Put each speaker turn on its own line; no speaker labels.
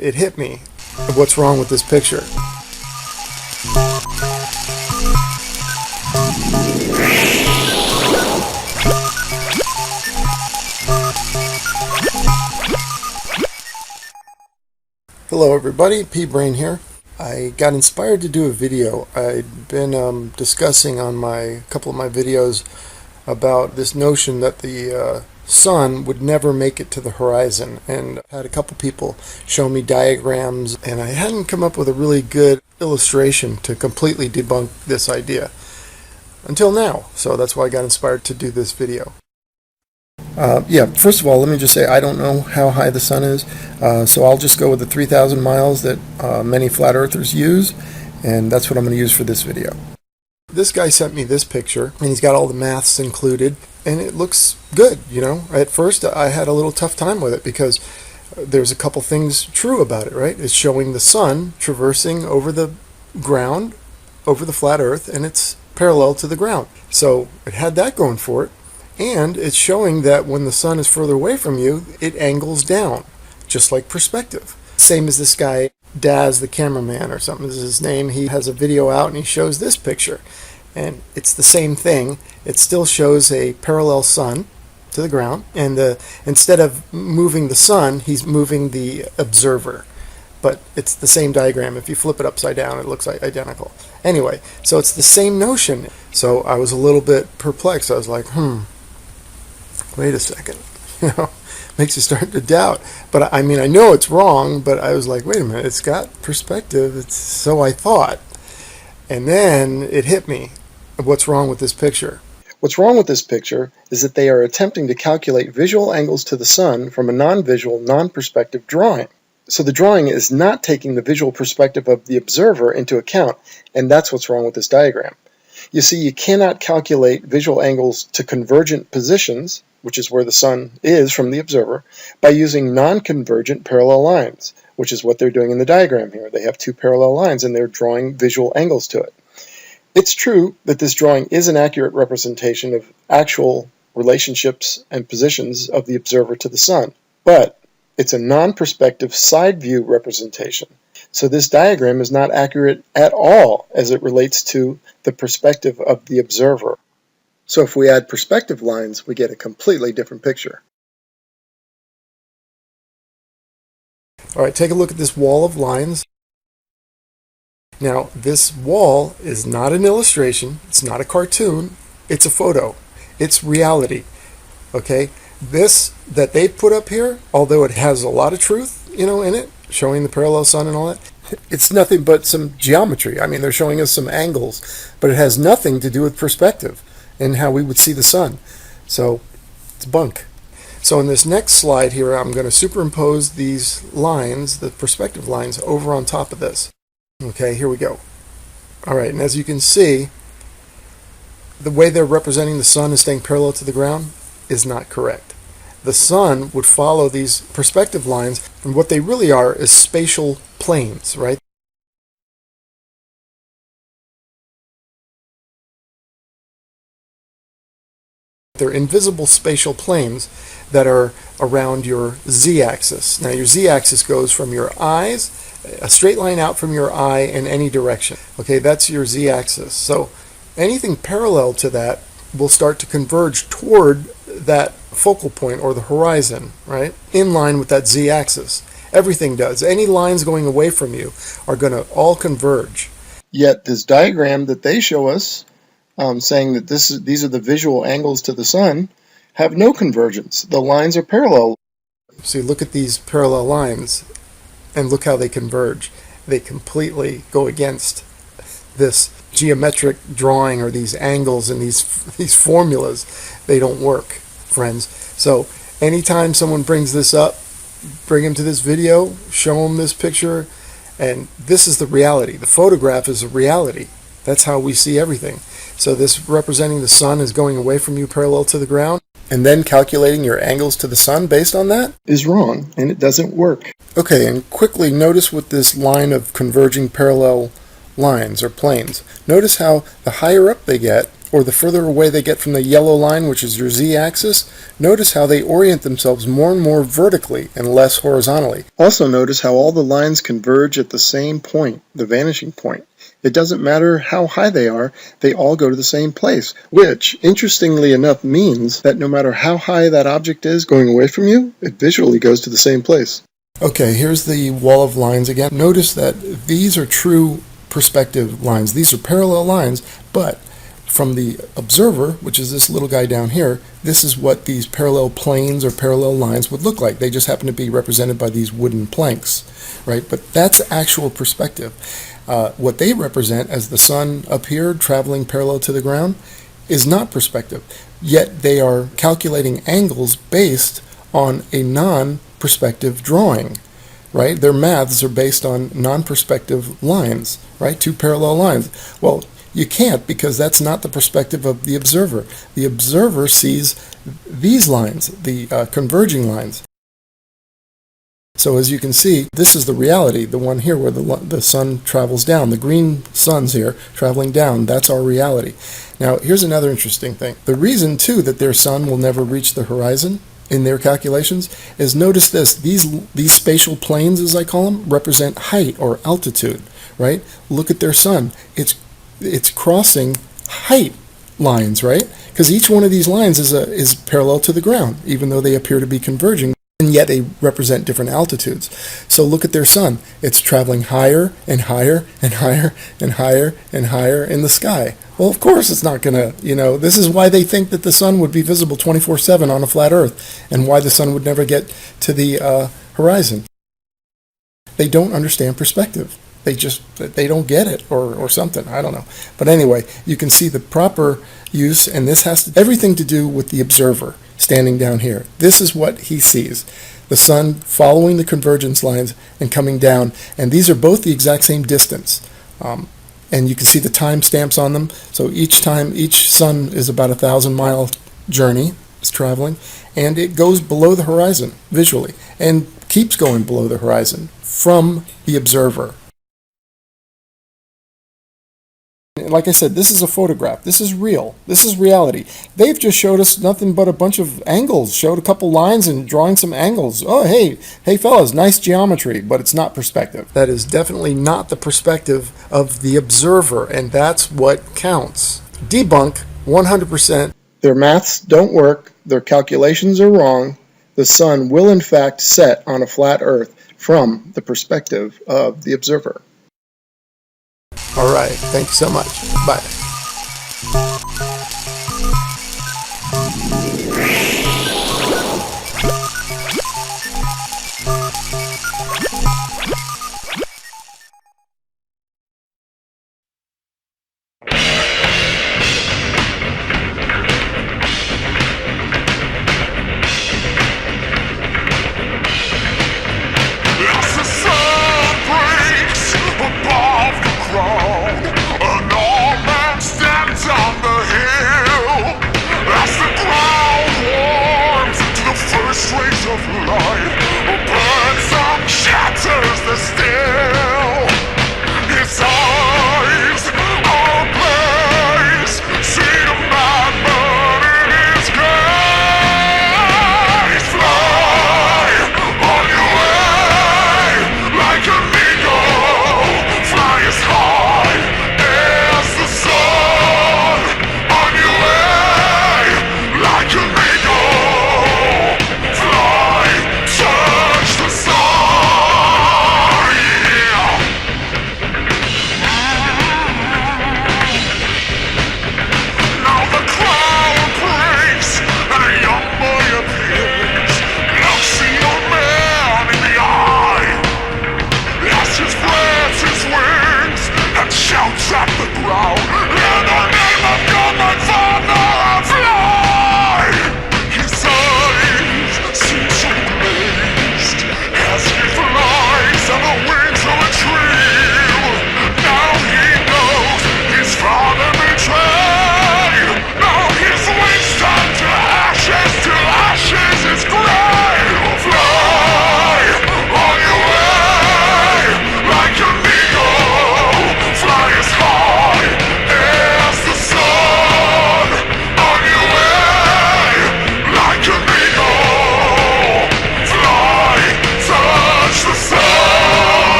it hit me. What's wrong with this picture? Hello everybody, P-Brain here. I got inspired to do a video. I'd been discussing on a couple of my videos about this notion that the sun would never make it to the horizon, and I had a couple people show me diagrams, and I hadn't come up with a really good illustration to completely debunk this idea until now. So that's why I got inspired to do this video. First of all, let me just say I don't know how high the sun is, so I'll just go with the 3,000 miles that many flat earthers use, and that's what I'm going to use for this video. This guy sent me this picture, and he's got all the maths included, and it looks good, you know. At first I had a little tough time with it because there's a couple things true about it, right? It's showing the sun traversing over the ground, over the flat earth, and it's parallel to the ground. So it had that going for it. And it's showing that when the sun is further away from you, it angles down, just like perspective. Same as this guy, Daz the cameraman or something is his name. He has a video out and he shows this picture. And it's the same thing. It still shows a parallel sun to the ground. And instead of moving the sun, he's moving the observer. But it's the same diagram. If you flip it upside down, it looks identical. Anyway, so it's the same notion. So I was a little bit perplexed. I was like, wait a second, makes you start to doubt. But I mean, I know it's wrong, but I was like, wait a minute, it's got perspective. So I thought. And then it hit me. What's wrong with this picture? What's wrong with this picture is that they are attempting to calculate visual angles to the sun from a non-visual, non-perspective drawing. So the drawing is not taking the visual perspective of the observer into account, and that's what's wrong with this diagram. You see, you cannot calculate visual angles to convergent positions, which is where the sun is from the observer, by using non-convergent parallel lines, which is what they're doing in the diagram here. They have two parallel lines and they're drawing visual angles to it. It's true that this drawing is an accurate representation of actual relationships and positions of the observer to the sun, but it's a non-perspective side view representation. So this diagram is not accurate at all as it relates to the perspective of the observer. So if we add perspective lines, we get a completely different picture. All right, take a look at this wall of lines. Now, this wall is not an illustration. It's not a cartoon. It's a photo. It's reality. Okay? This that they put up here, although it has a lot of truth, in it, showing the parallel sun and all that, it's nothing but some geometry. I mean, they're showing us some angles, but it has nothing to do with perspective and how we would see the sun. So it's bunk. So in this next slide here, I'm going to superimpose these lines, the perspective lines, over on top of this. Okay, here we go. All right, and as you can see, the way they're representing the sun as staying parallel to the ground is not correct. The sun would follow these perspective lines, and what they really are is spatial planes, right? They're invisible spatial planes that are around your z-axis. Now your z-axis goes from your eyes, a straight line out from your eye in any direction. Okay, that's your z-axis. So anything parallel to that will start to converge toward that focal point or the horizon, right? In line with that z-axis. Everything does. Any lines going away from you are going to all converge. Yet this diagram that they show us, saying that these are the visual angles to the sun, have no convergence. The lines are parallel. See, look at these parallel lines and look how they converge. They completely go against this geometric drawing or these angles and these formulas. They don't work, friends. So anytime someone brings this up, bring them to this video, show them this picture, and this is the reality. The photograph is a reality. That's how we see everything. So this representing the sun is going away from you parallel to the ground, and then calculating your angles to the sun based on that is wrong, and it doesn't work. Okay, and quickly notice with this line of converging parallel lines or planes. Notice how the higher up they get, or the further away they get from the yellow line, which is your z-axis, notice how they orient themselves more and more vertically and less horizontally. Also notice how all the lines converge at the same point, the vanishing point. It doesn't matter how high they are, they all go to the same place, which, interestingly enough, means that no matter how high that object is going away from you, it visually goes to the same place. Okay, here's the wall of lines again. Notice that these are true perspective lines. These are parallel lines, but from the observer, which is this little guy down here, this is what these parallel planes or parallel lines would look like. They just happen to be represented by these wooden planks, right? But that's actual perspective. What they represent as the sun up here traveling parallel to the ground is not perspective, yet they are calculating angles based on a non-perspective drawing, right? Their maths are based on non-perspective lines, right? Two parallel lines. Well, you can't, because that's not the perspective of the observer. The observer sees these lines, the converging lines. So as you can see, this is the reality, the one here where the sun travels down. The green sun's here traveling down. That's our reality. Now, here's another interesting thing. The reason, too, that their sun will never reach the horizon in their calculations is, notice this, these spatial planes, as I call them, represent height or altitude, right? Look at their sun. It's crossing height lines, right? Because each one of these lines is parallel to the ground, even though they appear to be converging, and yet they represent different altitudes. So look at their sun. It's traveling higher and higher and higher and higher and higher in the sky. Well, of course it's not going to, this is why they think that the sun would be visible 24/7 on a flat Earth, and why the sun would never get to the horizon. They don't understand perspective. They don't get it or something. I don't know. But anyway, you can see the proper use, and this has everything to do with the observer standing down here. This is what he sees. The sun following the convergence lines and coming down, and these are both the exact same distance. And you can see the time stamps on them. So each sun is about 1,000-mile journey. It's traveling, and it goes below the horizon visually, and keeps going below the horizon from the observer. Like I said, this is a photograph. This is real. This is reality. They've just showed us nothing but a bunch of angles, showed a couple lines and drawing some angles. Oh, hey fellas, nice geometry, but it's not perspective. That is definitely not the perspective of the observer, and that's what counts. Debunk 100%. Their maths don't work. Their calculations are wrong. The sun will in fact set on a flat Earth from the perspective of the observer. All right. Thank you so much. Bye.